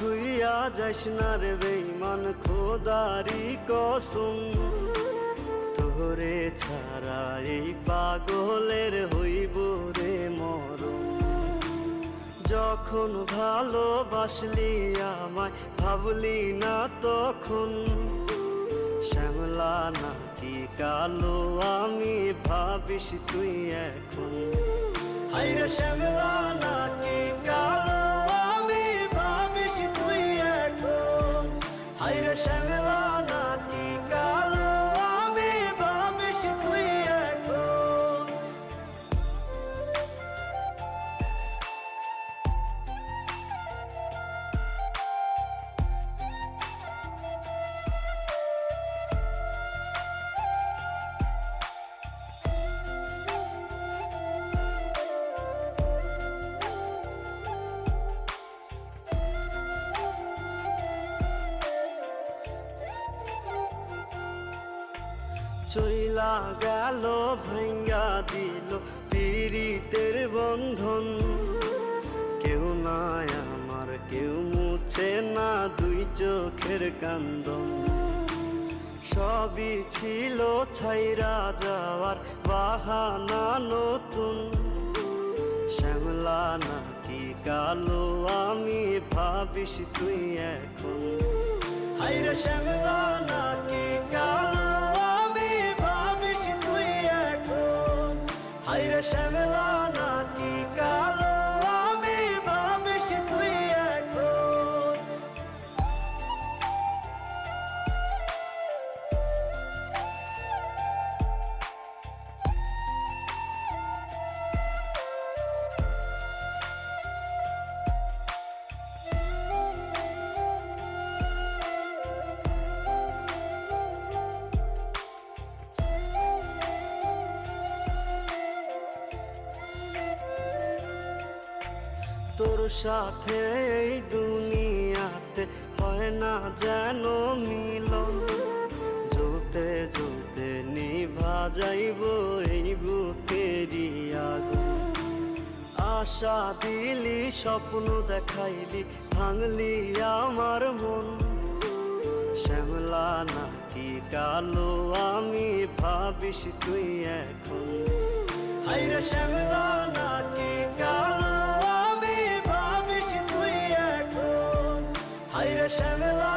থুইয়া যাইস না রে বেঈমান খোদারি কসম, তোরে ছাড়া এই পাগলের হইব রে মরণ। যখন ভালোবাসলি আমায় ভাবলি না তখন, শ্যামলা নাকি কালো আমি ভাবিস তুই এখন। হায়রে শ্যামলা নাকি কালো আমি ভাবিস তুই এখন। হায়রে শ্যামলা নাকি কালো আমি ভাবিস তুই এখন। চইলা গেল ভাঙ্গা দিল পীড়িতের বন্ধন, কেউ নাই আমার কেউ মুছে না দুই চোখের কান্দন। সবই ছিল ছাইরা যাওয়ার বাহানা নতুন, শ্যামলা নাকি কালো আমি ভাবিস তুই এখন। হায়রে শ্যামলা নাকি কালো আমি ভাবিস তুই এখন। হায়রে শ্যামলা নাকি কালো আমি ভাবিস তুই এখন। তোর সাথে এই দুনিয়াতে হয় না যেন মিলন, জ্বলতে জ্বলতে নিভা যাইব এই বুকেরই আগুন। আশা দিলি স্বপ্ন দেখাইলি ভাঙলি আমার মন, শ্যামলা নাকি কালো আমি ভাবিস তুই এখন। হায়রে শ্যামলা নাকি কালো আমি ভাবিস তুই এখন। হায়রে শ্যামলা